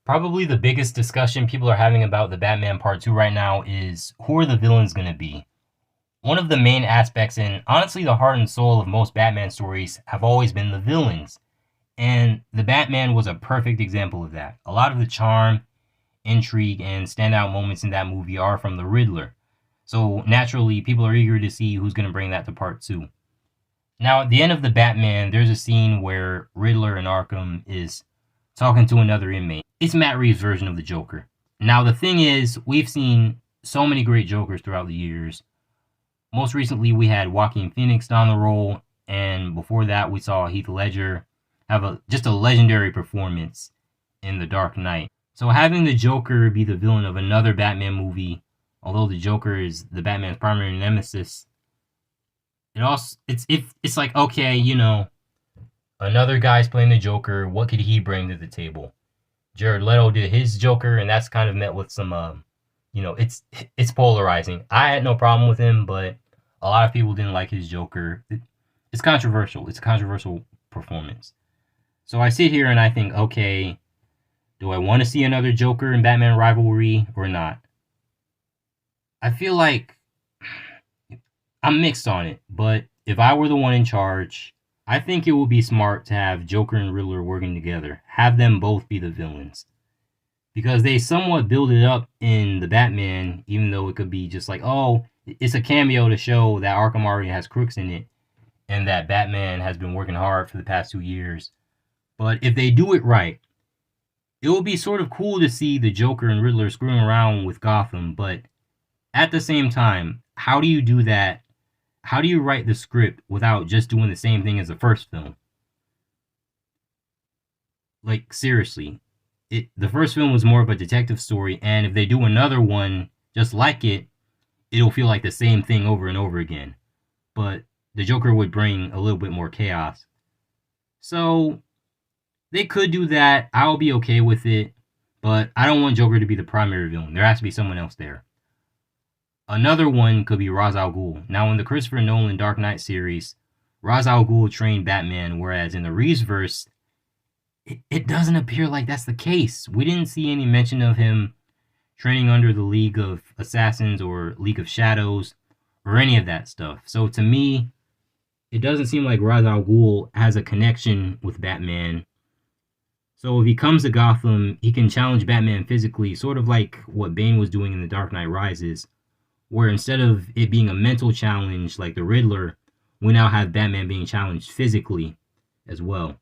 Probably the biggest discussion people are having about the Batman Part 2 right now is who are the villains going to be? One of the main aspects, and honestly the heart and soul of most Batman stories, have always been the villains. And the Batman was a perfect example of that. A lot of the charm, intrigue, and standout moments in that movie are from the Riddler. So naturally, people are eager to see who's going to bring that to Part 2. Now, at the end of the Batman, there's a scene where Riddler in Arkham is talking to another inmate. It's Matt Reeves' version of the Joker. Now, the thing is, we've seen so many great Jokers throughout the years. Most recently, we had Joaquin Phoenix down the role, and before that, we saw Heath Ledger have just a legendary performance in The Dark Knight. So having the Joker be the villain of another Batman movie, although the Joker is the Batman's primary nemesis, it's like, okay, another guy's playing the Joker. What could he bring to the table? Jared Leto did his Joker, and that's kind of met with some, it's polarizing. I had no problem with him, but a lot of people didn't like his Joker. It's controversial. It's a controversial performance. So I sit here and I think, okay, do I want to see another Joker in Batman Rivalry or not? I feel like I'm mixed on it, but if I were the one in charge, I think it would be smart to have Joker and Riddler working together. Have them both be the villains. Because they somewhat build it up in the Batman, even though it could be just like, oh, it's a cameo to show that Arkham already has crooks in it, and that Batman has been working hard for the past 2 years. But if they do it right, it will be sort of cool to see the Joker and Riddler screwing around with Gotham, but at the same time, how do you do that? How do you write the script without just doing the same thing as the first film? Like, seriously. The first film was more of a detective story, and if they do another one just like it, it'll feel like the same thing over and over again. But the Joker would bring a little bit more chaos. So, they could do that. I'll be okay with it. But I don't want Joker to be the primary villain. There has to be someone else there. Another one could be Ra's al Ghul. Now, in the Christopher Nolan Dark Knight series, Ra's al Ghul trained Batman, whereas in the Reeveverse, it doesn't appear like that's the case. We didn't see any mention of him training under the League of Assassins or League of Shadows or any of that stuff. So to me, it doesn't seem like Ra's al Ghul has a connection with Batman. So if he comes to Gotham, he can challenge Batman physically, sort of like what Bane was doing in The Dark Knight Rises, where instead of it being a mental challenge like the Riddler, we now have Batman being challenged physically as well.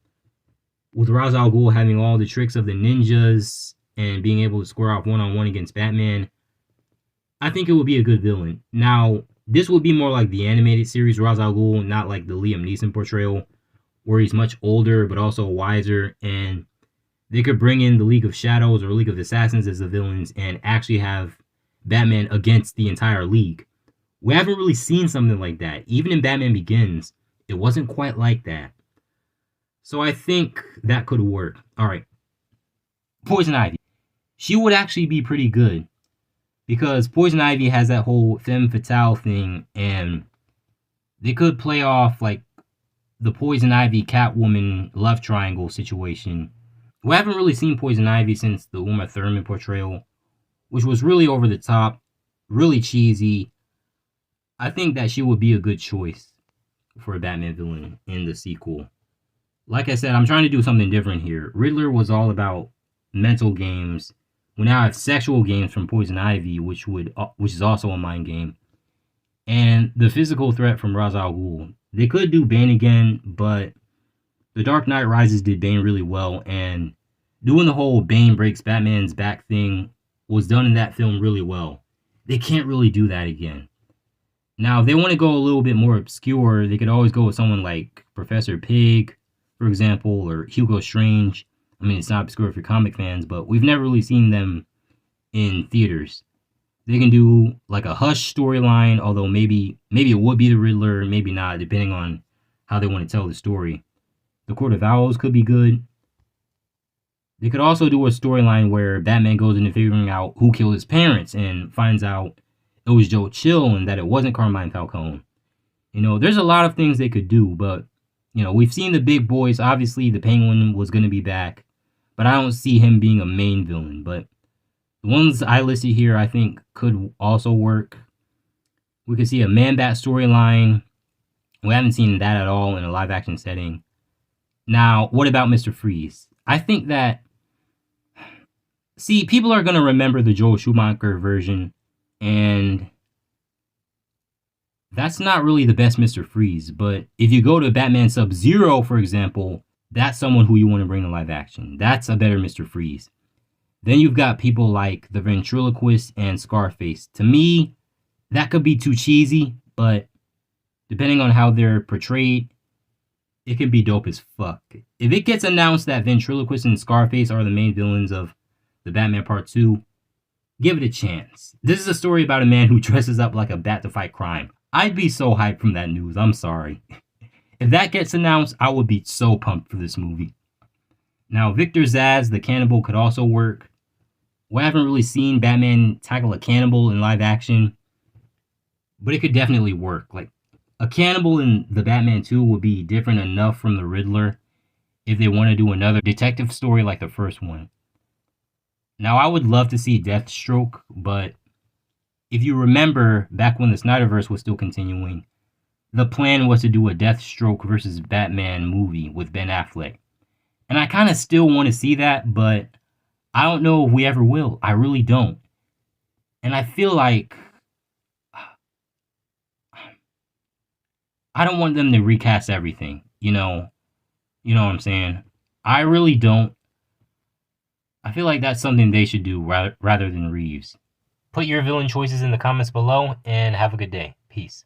With Ra's al Ghul having all the tricks of the ninjas and being able to square off one-on-one against Batman, I think it would be a good villain. Now, this would be more like the animated series Ra's al Ghul, not like the Liam Neeson portrayal, where he's much older but also wiser, and they could bring in the League of Shadows or League of Assassins as the villains and actually have Batman against the entire League. We haven't really seen something like that. Even in Batman Begins, it wasn't quite like that. So I think that could work. Alright. Poison Ivy. She would actually be pretty good. Because Poison Ivy has that whole femme fatale thing, and they could play off like the Poison Ivy Catwoman love triangle situation. We haven't really seen Poison Ivy since the Uma Thurman portrayal, which was really over the top, really cheesy. I think that she would be a good choice for a Batman villain in the sequel. Like I said, I'm trying to do something different here. Riddler was all about mental games. We now have sexual games from Poison Ivy, which is also a mind game. And the physical threat from Ra's al Ghul. They could do Bane again, but The Dark Knight Rises did Bane really well, and doing the whole Bane breaks Batman's back thing was done in that film really well. They can't really do that again. Now, if they want to go a little bit more obscure, they could always go with someone like Professor Pig, for example, or Hugo Strange. I mean, it's not obscure for comic fans, but we've never really seen them in theaters. They can do like a Hush storyline, although maybe it would be the Riddler, maybe not, depending on how they want to tell the story. The Court of Owls could be good. They could also do a storyline where Batman goes into figuring out who killed his parents and finds out it was Joe Chill and that it wasn't Carmine Falcone. There's a lot of things they could do, but we've seen the big boys. Obviously, the Penguin was going to be back, but I don't see him being a main villain. But the ones I listed here, I think, could also work. We could see a Man-Bat storyline. We haven't seen that at all in a live-action setting. Now, what about Mr. Freeze? I think that... See, people are going to remember the Joel Schumacher version, and that's not really the best Mr. Freeze. But if you go to Batman Sub-Zero, for example, that's someone who you want to bring to live action. That's a better Mr. Freeze. Then you've got people like the Ventriloquist and Scarface. To me, that could be too cheesy, but depending on how they're portrayed, it can be dope as fuck. If it gets announced that Ventriloquist and Scarface are the main villains of the Batman Part 2, give it a chance. This is a story about a man who dresses up like a bat to fight crime. I'd be so hyped from that news. I'm sorry. If that gets announced, I would be so pumped for this movie. Now, Victor Zsasz, the cannibal, could also work. We haven't really seen Batman tackle a cannibal in live action, but it could definitely work. Like, a cannibal in the Batman 2 would be different enough from the Riddler if they want to do another detective story like the first one. Now, I would love to see Deathstroke, but if you remember, back when the Snyderverse was still continuing, the plan was to do a Deathstroke versus Batman movie with Ben Affleck. And I kind of still want to see that, but I don't know if we ever will. I really don't. And I feel like I don't want them to recast everything, you know what I'm saying? I really don't. I feel like that's something they should do rather than Reeves. Put your villain choices in the comments below and have a good day. Peace.